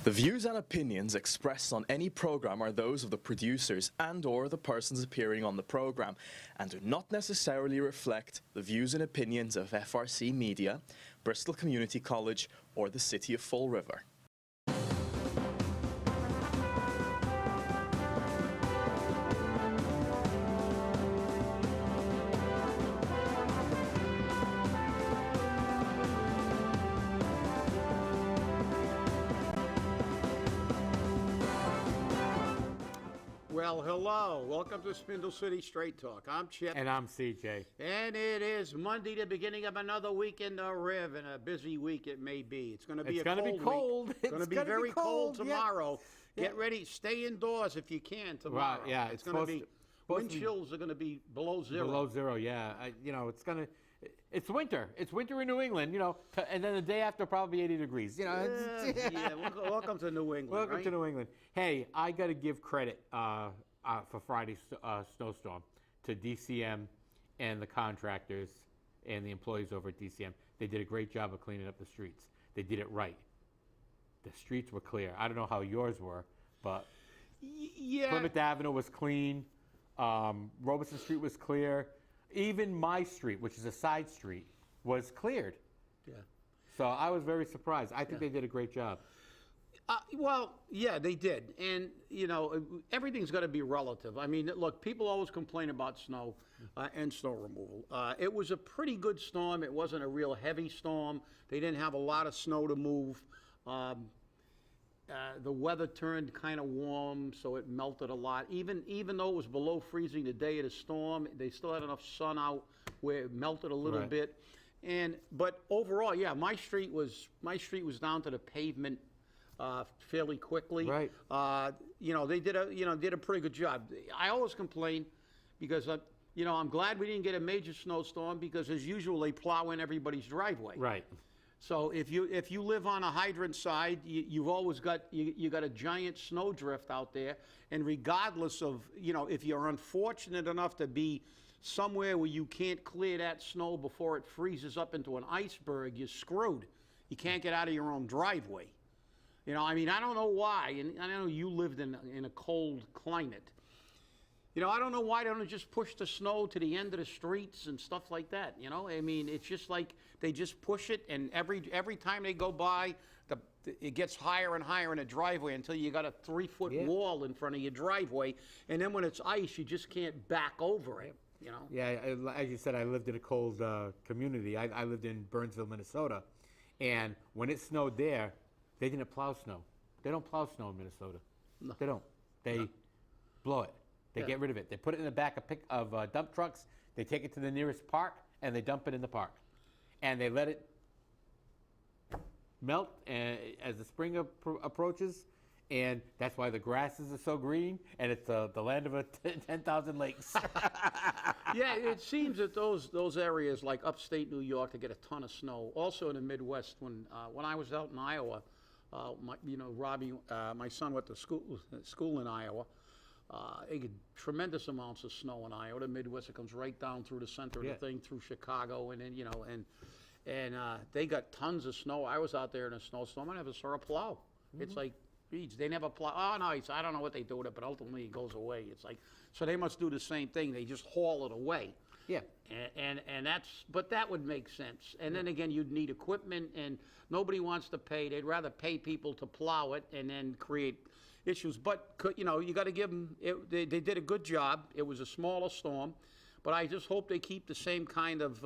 The views and opinions expressed on any program are those of the producers and/or the persons appearing on the program and do not necessarily reflect the views and opinions of FRC Media, Bristol Community College, or the City of Fall River. Well, hello. Welcome to Spindle City Straight Talk. I'm Chip. And I'm CJ. And it is Monday, the beginning of another week in the Riv, and a busy week it may be. It's going to be cold week. It's going to be very cold tomorrow. Yeah. Get ready. Stay indoors if you can tomorrow. Right, yeah. It's going to be, wind chills are going to be below zero. Below zero, yeah. It's winter. It's winter in New England, and then the day after probably 80 degrees. Welcome to New England. Welcome to New England. Hey, I got to give credit for Friday's snowstorm to DCM and the contractors and the employees over at DCM. They did a great job of cleaning up the streets. They did it right. The streets were clear. I don't know how yours were, but Plymouth Avenue was clean. Robeson Street was clear. Even my street, which is a side street, was cleared. Yeah. So I was very surprised. I think they did a great job. They did. And, everything's got to be relative. I mean, look, people always complain about snow and snow removal. It was a pretty good storm. It wasn't a real heavy storm. They didn't have a lot of snow to move. The weather turned kind of warm, so it melted a lot. Even though it was below freezing the day of the storm, they still had enough sun out where it melted a little bit. But overall, my street was down to the pavement fairly quickly. Right. They did a pretty good job. I always complain because I'm glad we didn't get a major snowstorm because as usual they plow in everybody's driveway. Right. So if you live on a hydrant side, you've always got you got a giant snowdrift out there, and regardless of if you're unfortunate enough to be somewhere where you can't clear that snow before it freezes up into an iceberg, you're screwed. You can't get out of your own driveway. I don't know why, and I know you lived in a cold climate. I don't know why they don't just push the snow to the end of the streets and stuff like that. It's just like they just push it, and every time they go by, it gets higher and higher in the driveway until you got a 3-foot wall in front of your driveway, and then when it's ice, you just can't back over it. Yeah, as you said, I lived in a cold community. I lived in Burnsville, Minnesota, and when it snowed there, they didn't plow snow. They don't plow snow in Minnesota. No. They don't. They blow it. They get rid of it. They put it in the back of dump trucks. They take it to the nearest park, and they dump it in the park. And they let it melt as the spring approaches, and that's why the grasses are so green, and it's the land of 10,000 lakes. Yeah, it seems that those areas like upstate New York, they get a ton of snow. Also in the Midwest, when I was out in Iowa, Robbie, my son went to school in Iowa. They get tremendous amounts of snow in Iowa. The Midwest, it comes right down through the center of the thing, through Chicago, and then and they got tons of snow. I was out there in a snowstorm. I never saw a plow. It's like, geez, they never plow. Oh no, I don't know what they do with it, but ultimately it goes away. It's like, so they must do the same thing. They just haul it away. Yeah. But that would make sense. And then again, you'd need equipment, and nobody wants to pay. They'd rather pay people to plow it and then create issues. But you got to give them. They did a good job. It was a smaller storm, but I just hope they keep the same kind of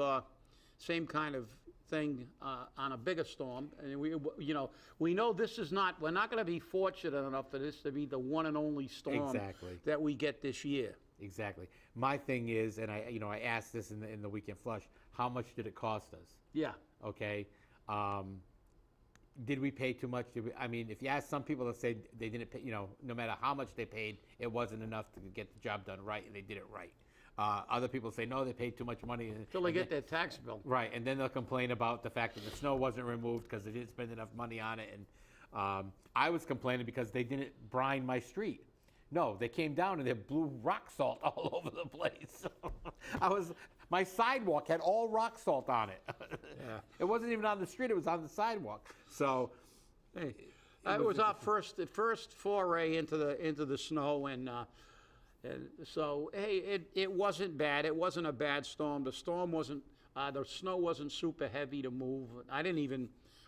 thing on a bigger storm. And we know this is not. We're not going to be fortunate enough for this to be the one and only storm that we get this year. Exactly. My thing is, and I asked this in the weekend flush, how much did it cost us? Yeah. Okay. Did we pay too much? If you ask some people, they'll say they didn't pay. No matter how much they paid, it wasn't enough to get the job done right, and they did it right. Other people say no, they paid too much money until they get their tax bill. Right, and then they'll complain about the fact that the snow wasn't removed because they didn't spend enough money on it. And I was complaining because they didn't brine my street. No, they came down and they blew rock salt all over the place. My sidewalk had all rock salt on it. Yeah. It wasn't even on the street, it was on the sidewalk. So, hey, It was our first foray into the snow, and so hey, it wasn't bad. It wasn't a bad storm. The snow wasn't super heavy to move.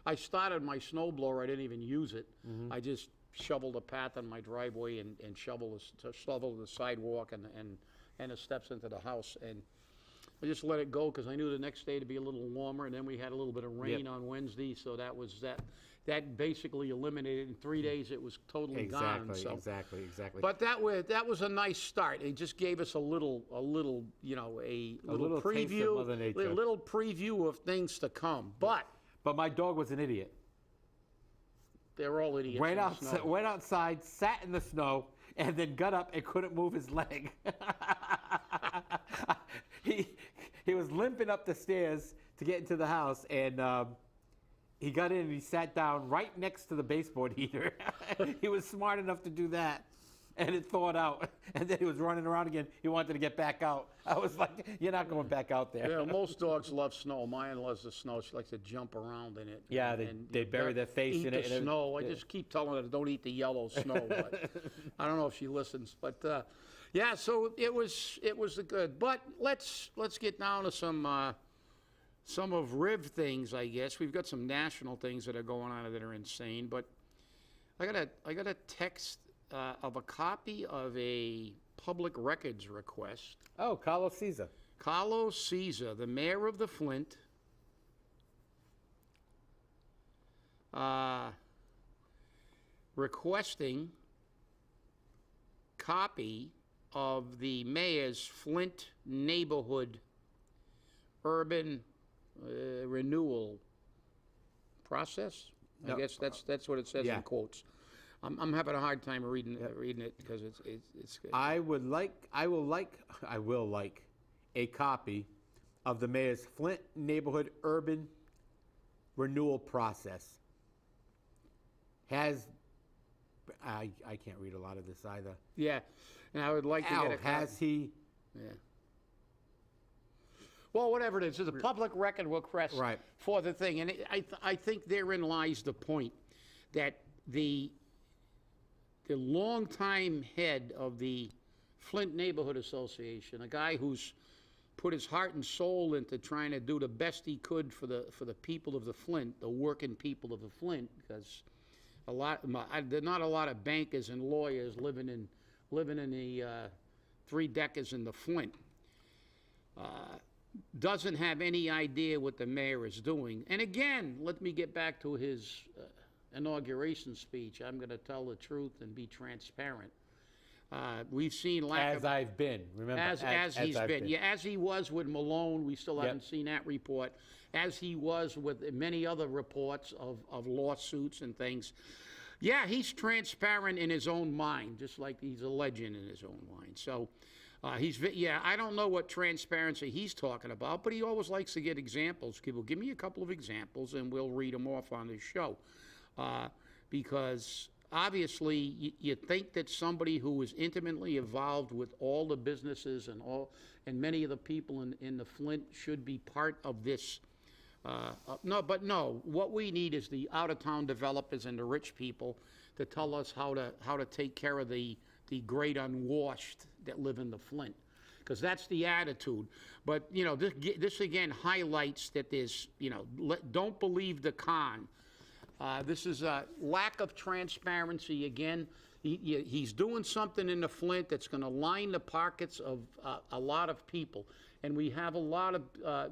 I started my snow blower. I didn't even use it. I just shoveled a path on my driveway and shoveled the sidewalk and the steps into the house, and I just let it go because I knew the next day to be a little warmer, and then we had a little bit of rain on Wednesday, so that was that. That basically eliminated. In 3 days, it was totally gone. So. Exactly. But that was a nice start. It just gave us a little preview, taste of Mother Nature. a little preview of things to come. But my dog was an idiot. They're all idiots. Went outside, sat in the snow, and then got up and couldn't move his leg. He was limping up the stairs to get into the house, and he got in and he sat down right next to the baseboard heater. He was smart enough to do that, and it thawed out. And then he was running around again. He wanted to get back out. I was like, "You're not going back out there." Yeah, most dogs love snow. Mine loves the snow. She likes to jump around in it. Yeah, they bury their face in it. Eat the snow. I just keep telling her, don't eat the yellow snow. But I don't know if she listens. But yeah, so it was good. But let's get down to some of Riv things, I guess. We've got some national things that are going on that are insane. But I got a text of a copy of a public records request. Oh, Carlos Cesar. Carlos Cesar, the mayor of the Flint, requesting copy of the mayor's Flint Neighborhood Urban renewal process. I guess that's what it says in quotes. I'm having a hard time reading it because it's good. I will like a copy of the mayor's Flint Neighborhood Urban renewal process. I can't read a lot of this either. Yeah, and I would like to get a copy. Has he? Yeah. Well, whatever it is, it's a public record request for the thing, and I think therein lies the point that the longtime head of the Flint Neighborhood Association, a guy who's put his heart and soul into trying to do the best he could for the people of the Flint, the working people of the Flint, because there are not a lot of bankers and lawyers living in the three deckers in the Flint. Doesn't have any idea what the mayor is doing. And again, let me get back to his inauguration speech. I'm going to tell the truth and be transparent. We've seen lack of... I've been, remember? As he's been. Yeah, as he was with Malone. We still haven't seen that report. As he was with many other reports of lawsuits and things. Yeah, he's transparent in his own mind, just like he's a legend in his own mind. So... I don't know what transparency he's talking about, but he always likes to get examples. People, give me a couple of examples, and we'll read them off on the show. Because obviously, you think that somebody who is intimately involved with all the businesses and many of the people in the Flint should be part of this. No. What we need is the out-of-town developers and the rich people to tell us how to take care of the great unwashed that live in the Flint, because that's the attitude. But this again highlights that there's don't believe the con. This is a lack of transparency again. He's doing something in the Flint that's going to line the pockets of a lot of people, and we have a lot of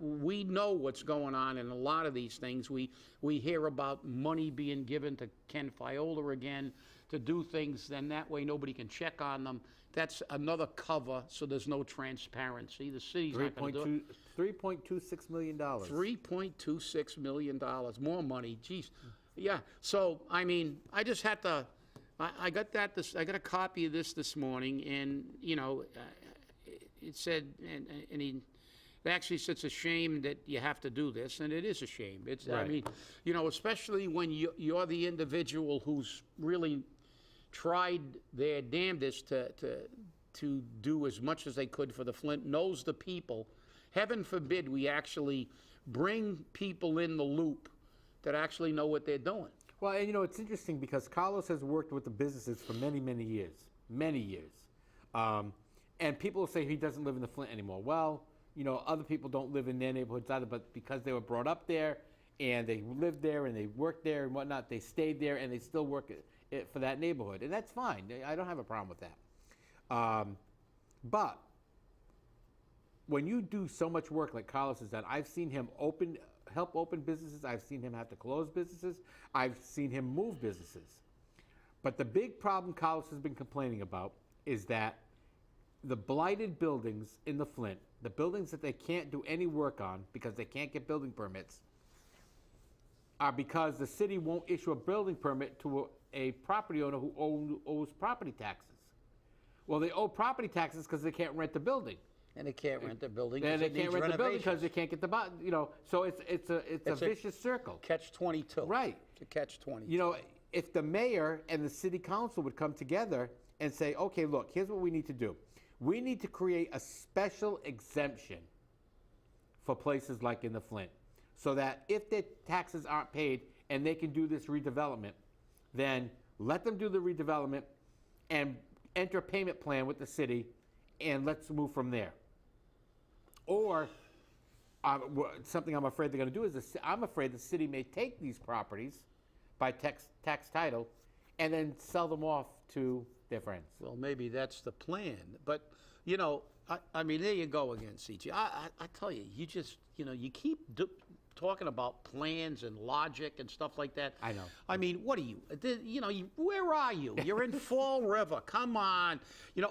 we know what's going on in a lot of these things. We hear about money being given to Ken Fiola again to do things, then that way nobody can check on them. That's another cover, so there's no transparency. The city's not going to do it. $3.26 million. $3.26 million. More money. Jeez. Yeah. So, I mean, I just had to, I got a copy of this morning, and, it said, and he actually said it's a shame that you have to do this, and it is a shame. It's, I mean, especially when you're the individual who's really tried their damnedest to do as much as they could for the Flint, knows the people. Heaven forbid we actually bring people in the loop that actually know what they're doing. Well, and it's interesting because Carlos has worked with the businesses for many, many years. Many years. And people will say he doesn't live in the Flint anymore. Well, other people don't live in their neighborhoods either, but because they were brought up there and they lived there and they worked there and whatnot, they stayed there and they still work for that neighborhood. And that's fine. I don't have a problem with that. But when you do so much work like Carlos has done, I've seen him help open businesses. I've seen him have to close businesses. I've seen him move businesses. But the big problem Carlos has been complaining about is that the blighted buildings in the Flint, the buildings that they can't do any work on because they can't get building permits, are because the city won't issue a building permit to a property owner who owes property taxes. Well, they owe property taxes because they can't rent the building. And they can't rent the building. And they can't rent the building because they can't get the So it's a vicious circle. Catch-22. Right. It's a catch-22. If the mayor and the city council would come together and say, okay, look, here's what we need to do. We need to create a special exemption for places like in the Flint so that if their taxes aren't paid and they can do this redevelopment, then let them do the redevelopment and enter a payment plan with the city and let's move from there. Or something I'm afraid they're going to do is I'm afraid the city may take these properties by tax title and then sell them off to their friends. Well, maybe that's the plan. But, I mean, there you go again, CG. I tell you, you just, you keep talking about plans and logic and stuff like that. I know. I mean, what are you? Where are you? You're in Fall River. Come on.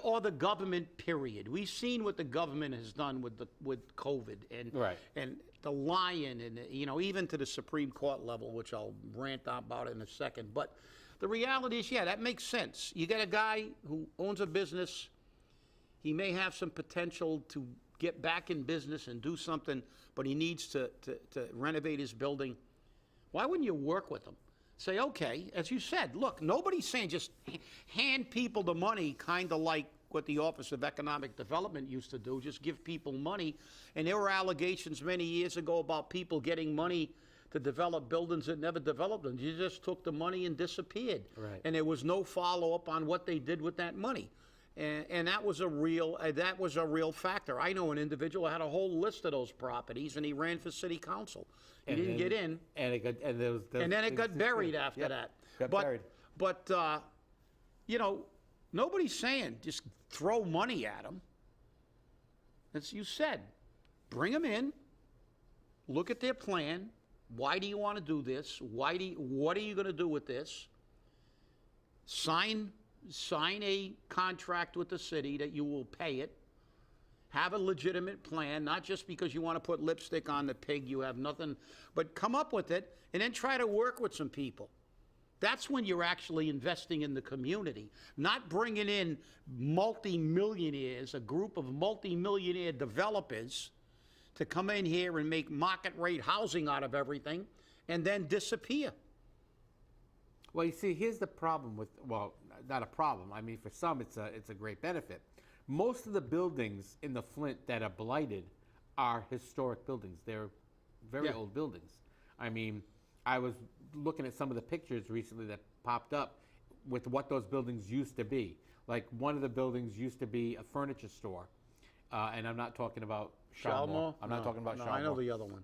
Or the government. Period. We've seen what the government has done with COVID and right. and the lion and even to the Supreme Court level, which I'll rant about in a second. But the reality is, yeah, that makes sense. You got a guy who owns a business. He may have some potential to get back in business and do something, but he needs to renovate his building. Why wouldn't you work with him? Say, okay, as you said, look, nobody's saying just hand people the money, kind of like what the Office of Economic Development used to do, just give people money. And there were allegations many years ago about people getting money to develop buildings that never developed them. You just took the money and disappeared. Right. And there was no follow-up on what they did with that money. And that was a real factor. I know an individual who had a whole list of those properties, and he ran for city council. He didn't get in, and then it got buried after that. Got buried. But nobody's saying just throw money at them. As you said, bring them in, look at their plan. Why do you want to do this? What are you going to do with this? Sign a contract with the city that you will pay it. Have a legitimate plan, not just because you want to put lipstick on the pig, you have nothing, but come up with it and then try to work with some people. That's when you're actually investing in the community, not bringing in multi-millionaires, a group of multi-millionaire developers to come in here and make market rate housing out of everything and then disappear. Well, you see, here's the problem with, well, not a problem. I mean, for some, it's a great benefit. Most of the buildings in the Flint that are blighted are historic buildings. They're very old buildings. I mean, I was looking at some of the pictures recently that popped up with what those buildings used to be. Like, one of the buildings used to be a furniture store, and I'm not talking about Shalmore. I'm not talking about Shalmore. I know the other one.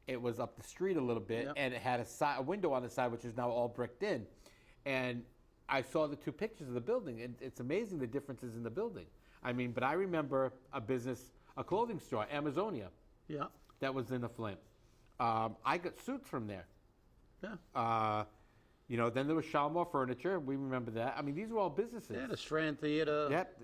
It was up the street a little bit, and it had a window on the side, which is now all bricked in. And I saw the two pictures of the building, and it's amazing the differences in the building. I mean, but I remember a business, a clothing store, Amazonia, that was in the Flint. I got suits from there. Yeah. Then there was Shalmore Furniture. We remember that. I mean, these were all businesses. Yeah, the Strand Theater. Yep.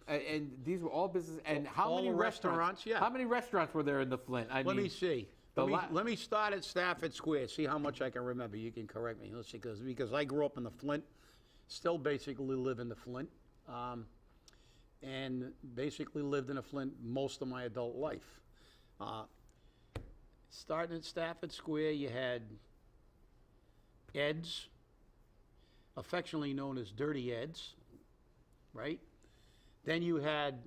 And these were all businesses. And how all many the restaurants? Yeah. How many restaurants were there in the Flint? Let me see. Let me start at Stafford Square, see how much I can remember. You can correct me. Let's see, because I grew up in the Flint, still basically live in the Flint, and basically lived in the Flint most of my adult life. Starting at Stafford Square, you had Ed's, affectionately known as Dirty Ed's, right? Then you had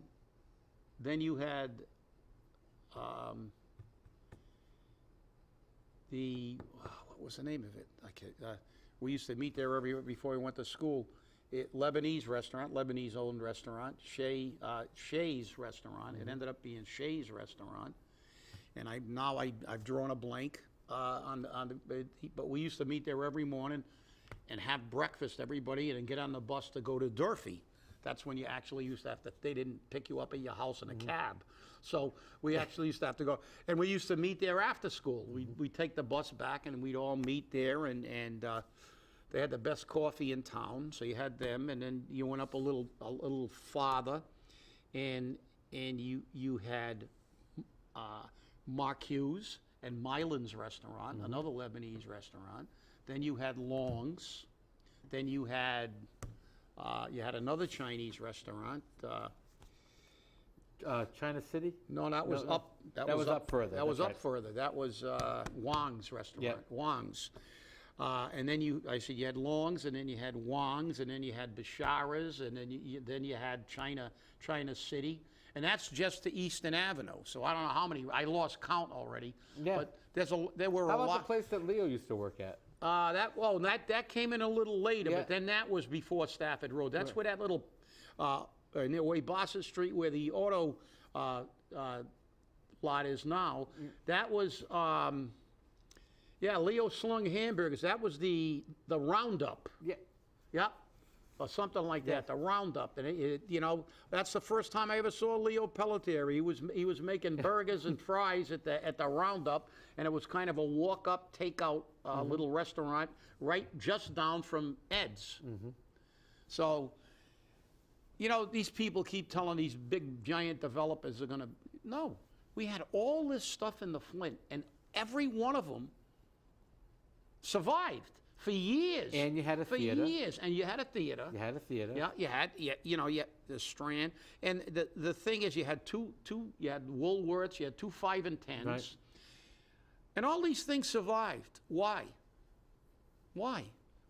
what was the name of it? We used to meet there before we went to school. Lebanese restaurant, Lebanese-owned restaurant, Shay's restaurant. It ended up being Shay's restaurant, and I've drawn a blank but we used to meet there every morning and have breakfast, everybody, and then get on the bus to go to Durfee. That's when you actually used to have to, they didn't pick you up at your house in a cab. So we actually used to have to go, and we used to meet there after school. We'd take the bus back and we'd all meet there, and they had the best coffee in town, so you had them, and then you went up a little farther, and you had Marcue's and Mylan's restaurant, another Lebanese restaurant. Then you had Long's. Then you had another Chinese restaurant. China City? No, that was up. That was up further. That was that's up further. That was Wang's restaurant. Yep. Wang's. And then I said you had Long's, and then you had Wang's, and then you had Bashara's, and then you had China City. And that's just to Eastern Avenue. So I don't know how many. I lost count already. Yeah. But there were How a lot. about the place that Leo used to work at? That came in a little later, Yeah. but then that was before Stafford Road. That's where that little near way Bossett Street, where the auto lot is now. That was Leo Slung Hamburgers. That was the Roundup. Yeah. Yeah. Or something like that, the Roundup, and that's the first time I ever saw Leo Pelletier. He was making burgers and fries at the Roundup, and it was kind of a walk-up, takeout little restaurant right just down from Ed's. So, these people keep telling these big giant developers are gonna. No, we had all this stuff in the Flint, and every one of them survived. For years. And you had a theater. For years. And you had a theater. You had a theater. Yeah, you had the Strand. And the thing is, you had you had Woolworths, you had 2 5 and 10s. Right. And all these things survived. Why?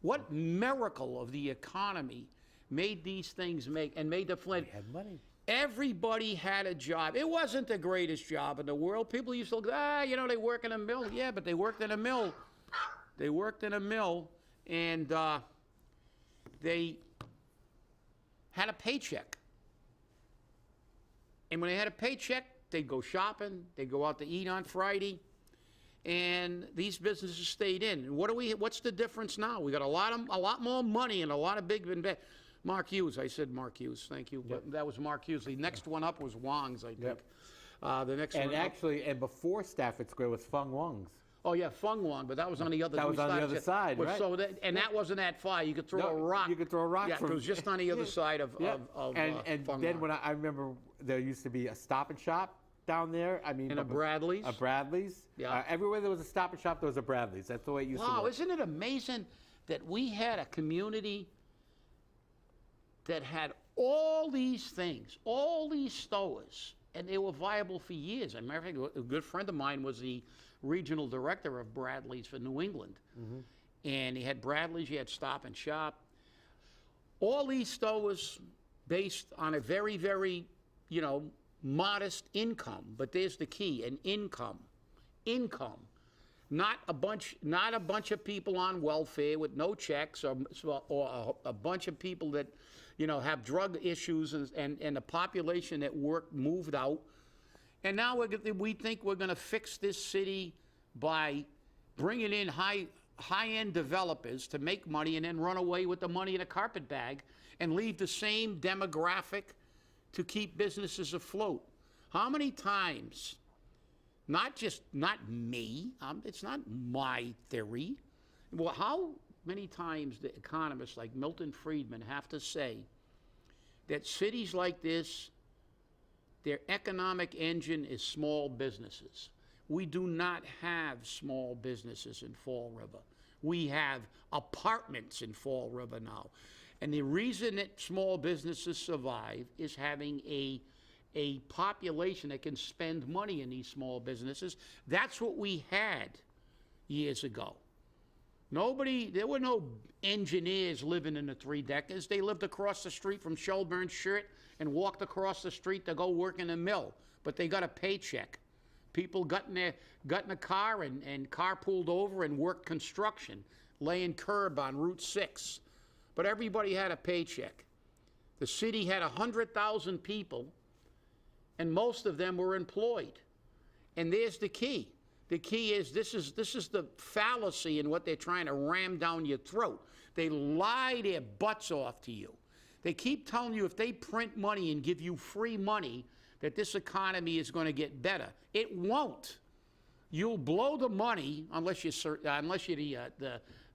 What miracle of the economy made these things made the Flint? We had money. Everybody had a job. It wasn't the greatest job in the world. People used to go, they work in a mill. Yeah, but they worked in a mill. They worked in a mill, and they had a paycheck. And when they had a paycheck, they'd go shopping, they'd go out to eat on Friday, and these businesses stayed in. And what's the difference now? We got a lot more money and a lot of big Mark Hughes. I said Mark Hughes, thank you. But that was Mark Hughes. The next one up was Wang's, I think. Yep. The next And one up, actually, before Stafford Square was Fung Wong's. oh yeah, Fung Wang, but that was on the other. That was on the other side, right? So that wasn't that far. You could throw a rock. You could throw a rock. Yeah, from, it was just on the other side of and Fung then Wang. when I remember there used to be a Stop and Shop down there. I mean, And a Bradley's. A Bradley's. Yeah. Everywhere there was a Stop and Shop, there was a Bradley's. That's the way it used to Wow, work. isn't it amazing that we had a community that had all these things, all these stores, and they were viable for years. As a matter of fact, a good friend of mine was the regional director of Bradley's for New England. And he had Bradley's, he had Stop and Shop. All these stores based on a very, very, modest income. But there's the key, an income. Income. Not a bunch of people on welfare with no checks, or a bunch of people that, have drug issues, and the population that moved out. And now we think we're going to fix this city by bringing in high-end developers to make money and then run away with the money in a carpet bag and leave the same demographic to keep businesses afloat. How many times, not me, it's not my theory, well, how many times do economists like Milton Friedman have to say that cities like this, their economic engine is small businesses? We do not have small businesses in Fall River. We have apartments in Fall River now. And the reason that small businesses survive is having a population that can spend money in these small businesses. That's what we had years ago. There were no engineers living in the 3 deckers. They lived across the street from Shelburne Shirt and walked across the street to go work in a mill. But they got a paycheck. People got in a car and carpooled over and worked construction, laying curb on Route 6. But everybody had a paycheck. The city had 100,000 people, and most of them were employed. And there's the key. The key is this is the fallacy in what they're trying to ram down your throat. They lie their butts off to you. They keep telling you if they print money and give you free money, that this economy is going to get better. It won't. You'll blow the money unless you're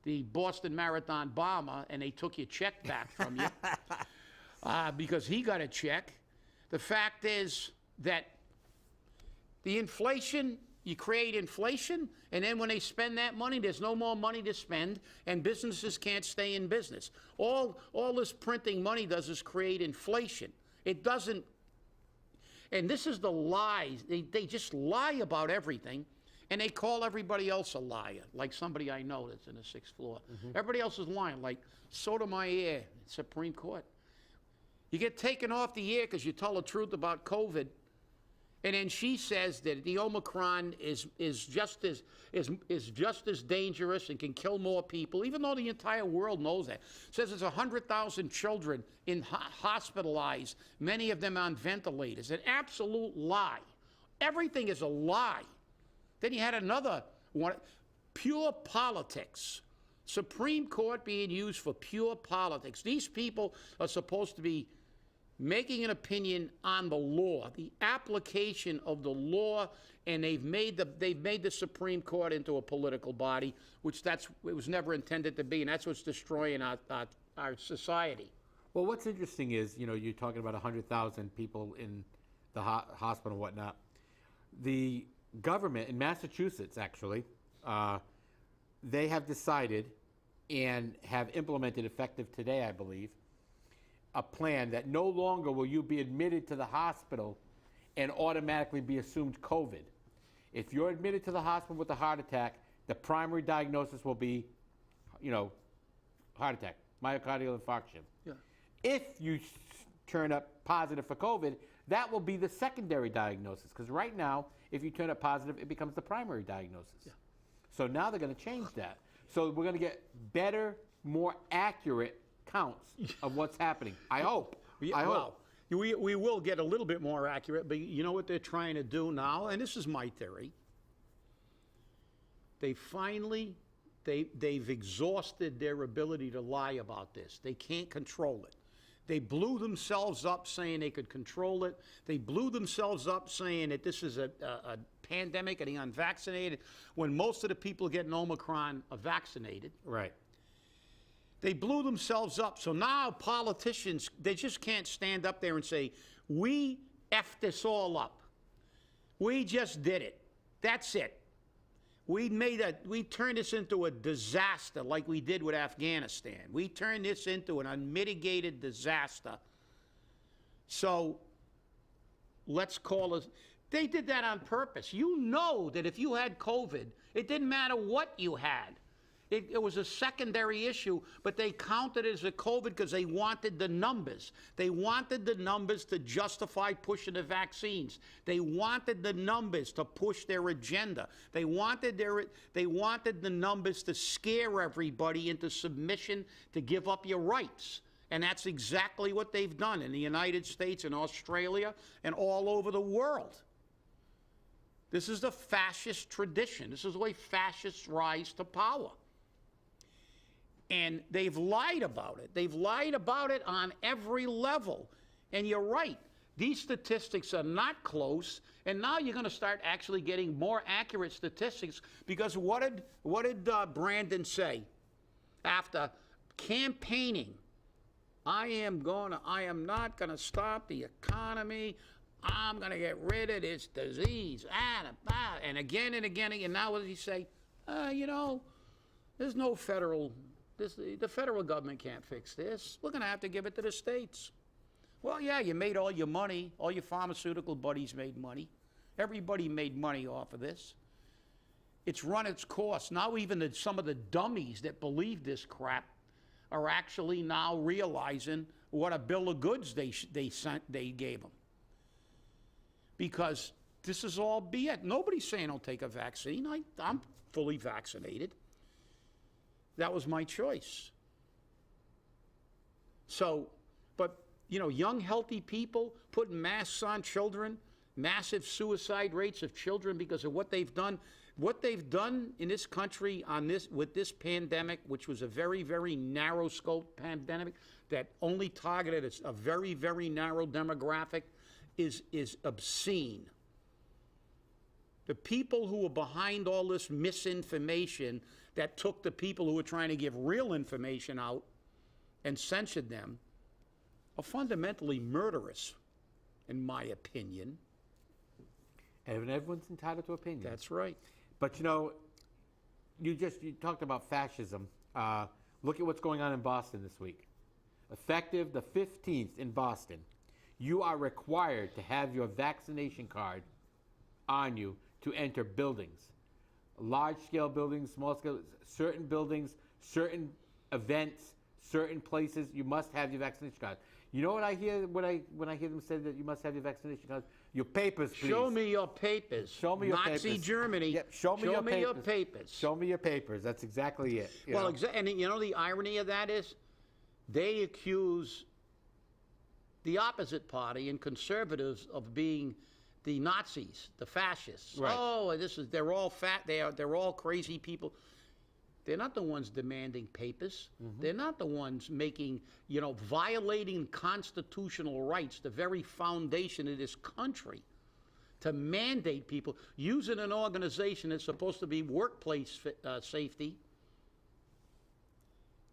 the Boston Marathon bomber and they took your check back from you because he got a check. The fact is that the inflation, you create inflation, and then when they spend that money, there's no more money to spend, and businesses can't stay in business. All this printing money does is create inflation. It doesn't, and this is the lies. They just lie about everything, and they call everybody else a liar, like somebody I know that's in the 6th floor. Everybody else is lying, like Sotomayor, Supreme Court. You get taken off the air because you tell the truth about COVID, and then she says that the Omicron is just as dangerous and can kill more people, even though the entire world knows that. Says there's 100,000 children hospitalized, many of them on ventilators. An absolute lie. Everything is a lie. Then you had another one, pure politics. Supreme Court being used for pure politics. These people are supposed to be making an opinion on the law, the application of the law, and they've made the Supreme Court into a political body, which it was never intended to be, and that's what's destroying our society. Well, what's interesting is, you're talking about 100,000 people in the hospital and whatnot. The government in Massachusetts, actually, they have decided and have implemented effective today, I believe, a plan that no longer will you be admitted to the hospital and automatically be assumed COVID. If you're admitted to the hospital with a heart attack, the primary diagnosis will be, heart attack, myocardial infarction. Yeah. If you turn up positive for COVID, that will be the secondary diagnosis, because right now, if you turn up positive, it becomes the primary diagnosis. Yeah. So now they're going to change that. So we're going to get better, more accurate counts of what's happening. I hope. I hope. We will get a little bit more accurate, but you know what they're trying to do now? And this is my theory. They've exhausted their ability to lie about this. They can't control it. They blew themselves up saying they could control it. They blew themselves up saying that this is a pandemic and the unvaccinated, when most of the people getting Omicron are vaccinated. Right. They blew themselves up. So now politicians, they just can't stand up there and say, we effed this all up. We just did it. That's it. We turned this into a disaster like we did with Afghanistan. We turned this into an unmitigated disaster. So let's call it. They did that on purpose. You know that if you had COVID, it didn't matter what you had. It was a secondary issue, but they counted it as a COVID because they wanted the numbers. They wanted the numbers to justify pushing the vaccines. They wanted the numbers to push their agenda. They wanted the numbers to scare everybody into submission, to give up your rights. And that's exactly what they've done in the United States and Australia and all over the world. This is the fascist tradition. This is the way fascists rise to power. And they've lied about it. They've lied about it on every level. And you're right. These statistics are not close. And now you're going to start actually getting more accurate statistics, because what did Brandon say after campaigning? I am not going to stop the economy. I'm going to get rid of this disease. And again and again. And now what does he say? There's no federal. The federal government can't fix this. We're going to have to give it to the states. Well, yeah, you made all your money. All your pharmaceutical buddies made money. Everybody made money off of this. It's run its course. Now even some of the dummies that believe this crap are actually now realizing what a bill of goods they gave them. Because this is all BS. Nobody's saying don't take a vaccine. I'm fully vaccinated. That was my choice. So, but, young, healthy people putting masks on children, massive suicide rates of children because of what they've done. What they've done in this country with this pandemic, which was a very, very narrow scope pandemic that only targeted a very, very narrow demographic, is obscene. The people who were behind all this misinformation that took the people who were trying to give real information out and censored them are fundamentally murderous, in my opinion. And everyone's entitled to opinion. That's right. But you talked about fascism. Look at what's going on in Boston this week. Effective the 15th in Boston, you are required to have your vaccination card on you to enter buildings. Large-scale buildings, small-scale, certain buildings, certain events, certain places, you must have your vaccination card. You know what I hear when I hear them say that you must have your vaccination card? Your papers, please. Show me your papers. Show me your papers. Nazi Germany. Yep. Show me your papers. Show me your papers. That's exactly it. And the irony of that is, they accuse the opposite party and conservatives of being the Nazis, the fascists. Right. Oh, they're all fat. They're all crazy people. They're not the ones demanding papers. Mm-hmm. They're not the ones violating constitutional rights, the very foundation of this country, to mandate people using an organization that's supposed to be workplace safety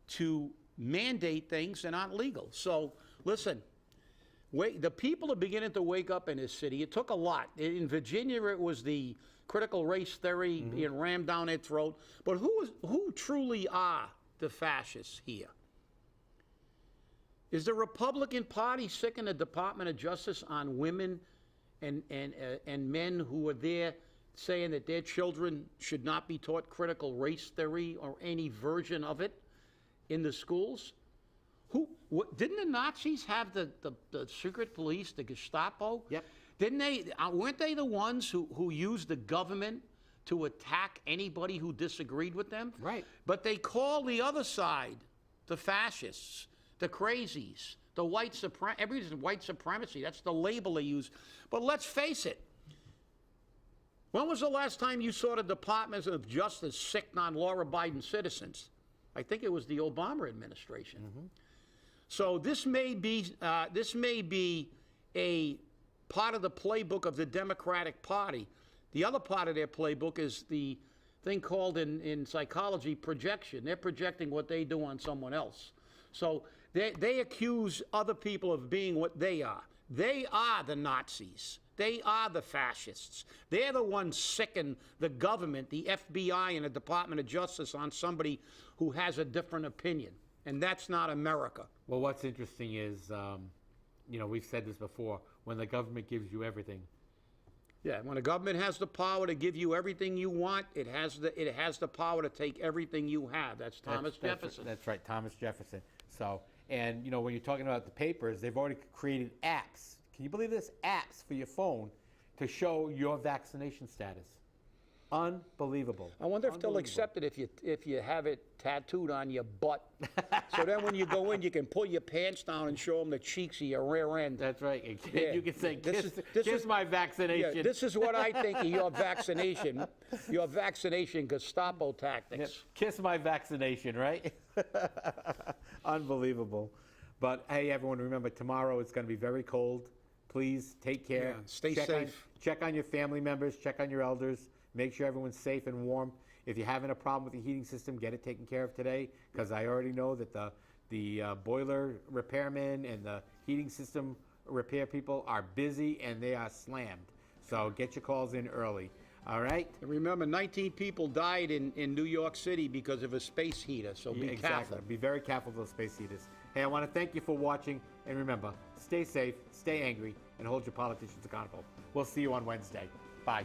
to mandate things that aren't legal. So, listen, the people are beginning to wake up in this city. It took a lot. In Virginia, it was the critical race theory being rammed down their throat. But who truly are the fascists here? Is the Republican Party sick in the Department of Justice on women and men who are there saying that their children should not be taught critical race theory or any version of it in the schools? Didn't the Nazis have the secret police, the Gestapo? Yep. Didn't they? Weren't they the ones who used the government to attack anybody who disagreed with them? Right. But they call the other side the fascists, the crazies, the everything's white supremacy. That's the label they use. But let's face it. When was the last time you saw the Department of Justice sick on law-abiding citizens? I think it was the Obama administration. Mm-hmm. So this may be a part of the playbook of the Democratic Party. The other part of their playbook is the thing called in psychology projection. They're projecting what they do on someone else. So they accuse other people of being what they are. They are the Nazis. They are the fascists. They're the ones sicking the government, the FBI, and the Department of Justice on somebody who has a different opinion. And that's not America. Well, what's interesting is, we've said this before, when the government gives you everything. Yeah, when the government has the power to give you everything you want, it has the power to take everything you have. That's Thomas Jefferson. That's right, Thomas Jefferson. So, and when you're talking about the papers, they've already created apps. Can you believe this? Apps for your phone to show your vaccination status. Unbelievable. I wonder if they'll accept it if you have it tattooed on your butt. So then when you go in, you can pull your pants down and show them the cheeks of your rear end. That's right. You can say, kiss my vaccination. Yeah, this is what I think of your vaccination. Your vaccination Gestapo tactics. Yep. Kiss my vaccination, right? Unbelievable. But hey, everyone, remember, tomorrow it's going to be very cold. Please take care. Yeah, stay safe. Check on your family members. Check on your elders. Make sure everyone's safe and warm. If you're having a problem with the heating system, get it taken care of today, because I already know that the boiler repairmen and the heating system repair people are busy and they are slammed. So get your calls in early. All right? And remember, 19 people died in New York City because of a space heater, so be careful. Be very careful of those space heaters. Hey, I want to thank you for watching, and remember, stay safe, stay angry, and hold your politicians accountable. We'll see you on Wednesday. Bye.